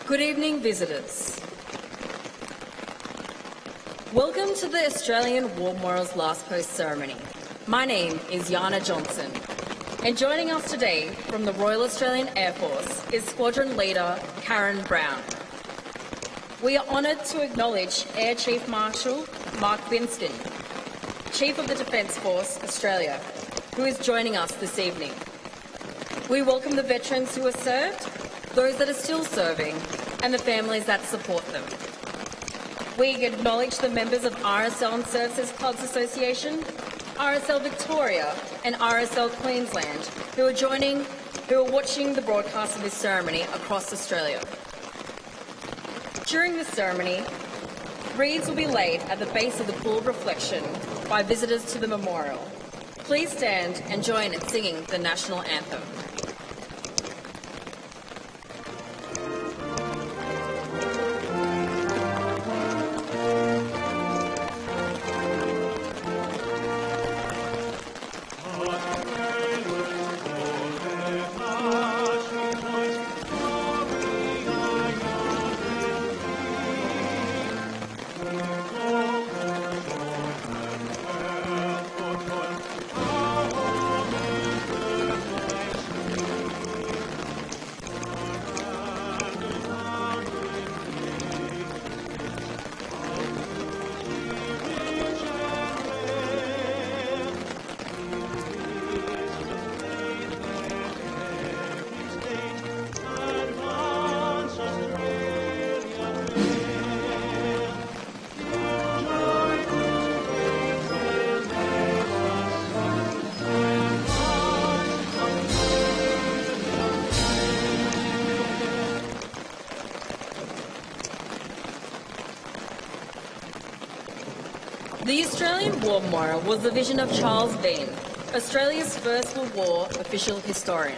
Good evening, visitors. Welcome to the Australian War Memorial's Last Post ceremony. My name is Yana Johnson, and joining us today from the Royal Australian Air Force is Squadron Leader Karen Brown. We are honoured to acknowledge Air Chief Marshal Mark Binskin, Chief of the Defence Force Australia, who is joining us this evening. We welcome the veterans who have served, those that are still serving, and the families that support them. We acknowledge the members of RSL and Services Clubs Association, RSL Victoria and RSL Queensland who are watching the broadcast of this ceremony across Australia. During this ceremony, wreaths will be laid at the base of the Pool of Reflection by visitors to the memorial. Please stand and join in singing the National Anthem. The Australian War Memorial was the vision of Charles Bean, Australia's first World War official historian.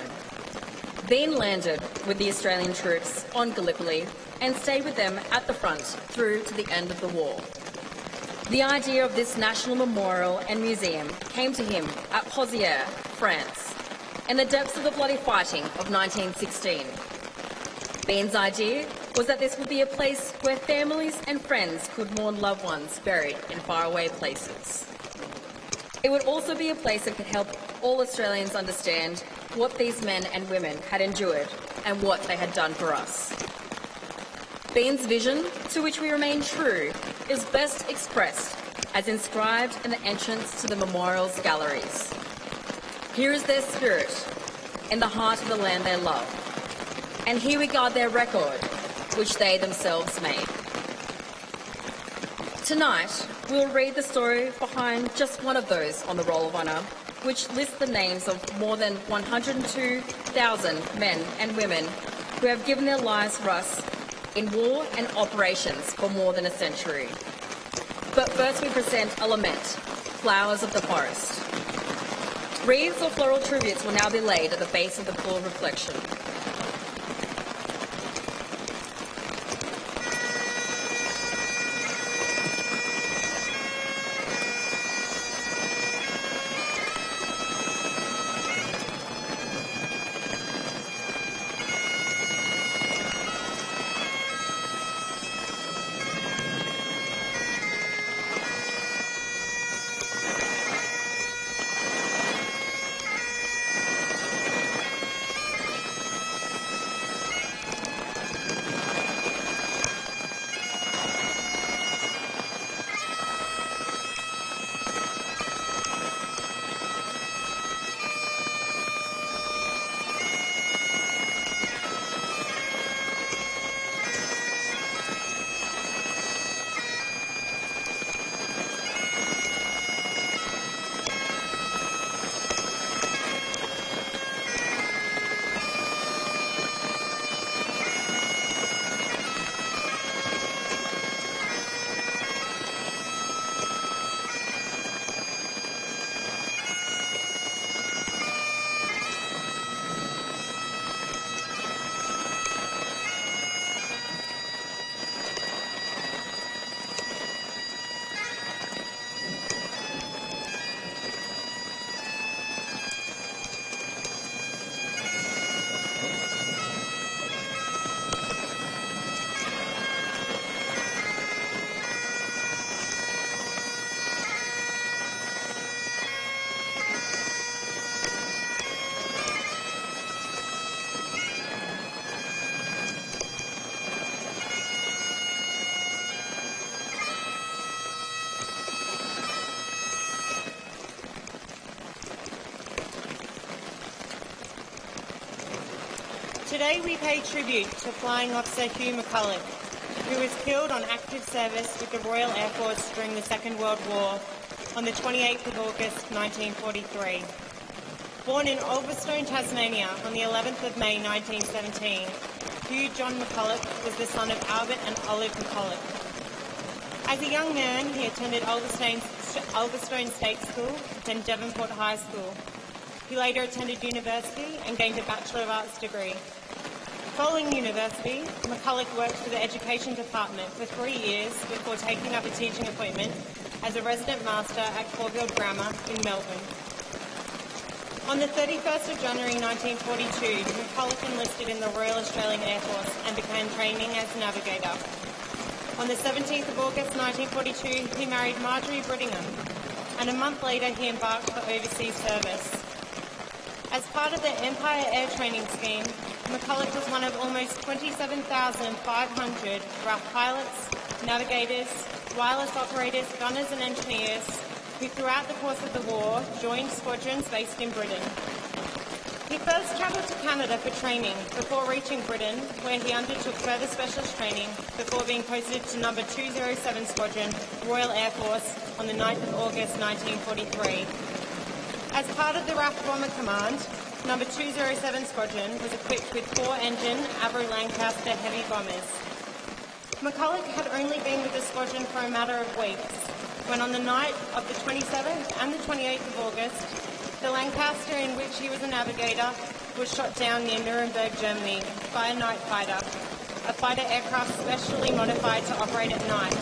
Bean landed with the Australian troops on Gallipoli and stayed with them at the front through to the end of the war. The idea of this national memorial and museum came to him at Pozières, France, in the depths of the bloody fighting of 1916. Bean's idea was that this would be a place where families and friends could mourn loved ones buried in faraway places. It would also be a place that could help all Australians understand what these men and women had endured and what they had done for us. Bean's vision, to which we remain true, is best expressed as inscribed in the entrance to the memorial's galleries. Here is their spirit, in the heart of the land they love, and here we guard their record, which they themselves made. Tonight, we'll read the story behind just one of those on the Roll of Honour, which lists the names of more than 102,000 men and women who have given their lives for us in war and operations for more than a century. But first we present a lament, Flowers of the Forest. Wreaths or floral tributes will now be laid at the base of the Pool of Reflection. Today we pay tribute to Flying Officer Hugh McCulloch, who was killed on active service with the Royal Air Force during the Second World War on the 28th of August 1943. Born in Ulverstone, Tasmania on the 11th of May 1917, Hugh John McCulloch was the son of Albert and Olive McCulloch. As a young man, he attended Ulverstone State School, then Devonport High School. He later attended university and gained a Bachelor of Arts degree. Following university, McCulloch worked for the Education Department for 3 years before taking up a teaching appointment as a resident master at Corfield Grammar in Melbourne. On the 31st of January 1942, McCulloch enlisted in the Royal Australian Air Force and began training as a navigator. On the 17th of August 1942, he married Marjorie Brittingham, and a month later he embarked for overseas service. As part of the Empire Air Training Scheme, McCulloch was one of almost 27,500 RAF pilots, navigators, wireless operators, gunners and engineers who throughout the course of the war joined squadrons based in Britain. He first travelled to Canada for training before reaching Britain, where he undertook further specialist training before being posted to No. 207 Squadron, Royal Air Force on the 9th of August 1943. As part of the RAF Bomber Command, No. 207 Squadron was equipped with 4-engine Avro Lancaster heavy bombers. McCulloch had only been with the squadron for a matter of weeks, when on the night of the 27th and the 28th of August, the Lancaster in which he was a navigator was shot down near Nuremberg, Germany by a night fighter, a fighter aircraft specially modified to operate at night.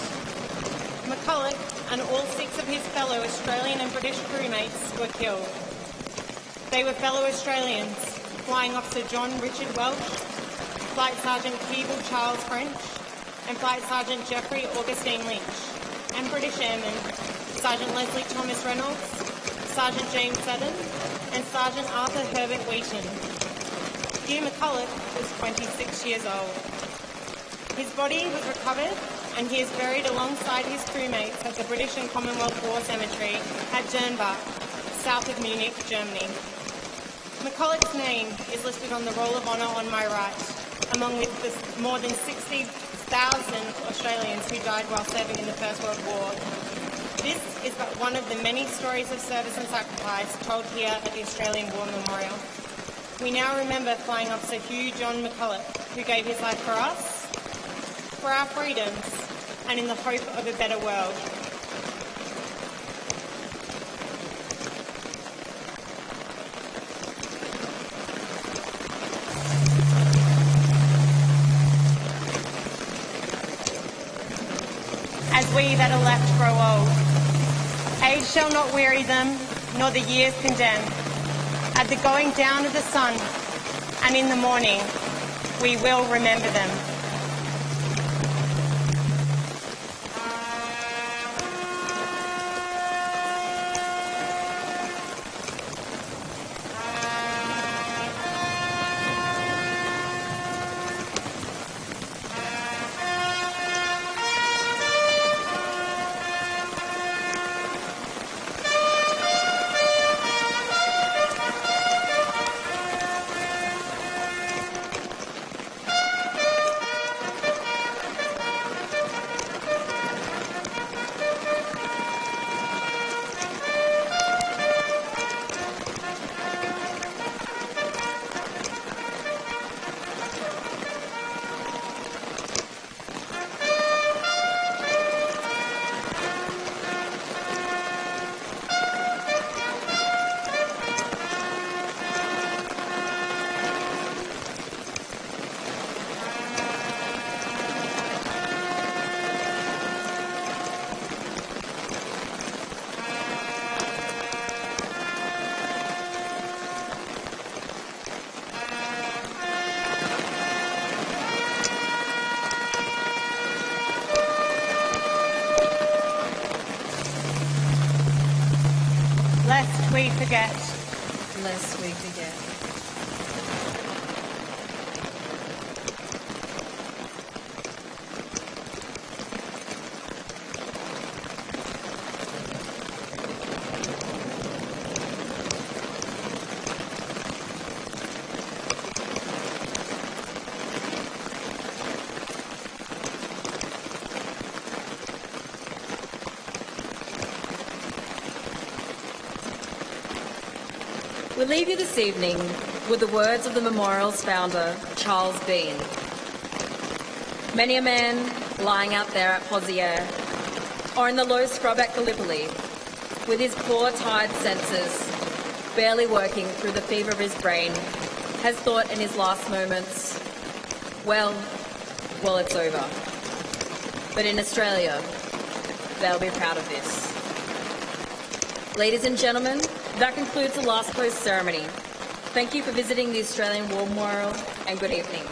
McCulloch and all 6 of his fellow Australian and British crewmates were killed. They were fellow Australians, Flying Officer John Richard Welch, Flight Sergeant Keeble Charles French, and Flight Sergeant Geoffrey Augustine Lynch, and British Airmen Sergeant Leslie Thomas Reynolds, Sergeant James Seddon, and Sergeant Arthur Herbert Wheaton. Hugh McCulloch was 26 years old. His body was recovered and he is buried alongside his crewmates at the British and Commonwealth War Cemetery at Dernbach, south of Munich, Germany. McCulloch's name is listed on the Roll of Honour on my right, among with the more than 60,000 Australians who died while serving in the First World War. This is but one of the many stories of service and sacrifice told here at the Australian War Memorial. We now remember Flying Officer Hugh John McCulloch, who gave his life for us, for our freedoms, and in the hope of a better world. As we that are left grow old, age shall not weary them, nor the years condemn. At the going down of the sun, and in the morning, we will remember them. Lest we forget. Lest we forget. We leave you this evening with the words of the memorial's founder, Charles Bean. Many a man lying out there at Pozier or in the low scrub at Gallipoli, with his poor, tired senses barely working through the fever of his brain, has thought in his last moments, well, it's over. But in Australia, they'll be proud of this. Ladies and gentlemen, that concludes the last post ceremony. Thank you for visiting the Australian War Memorial, and good evening.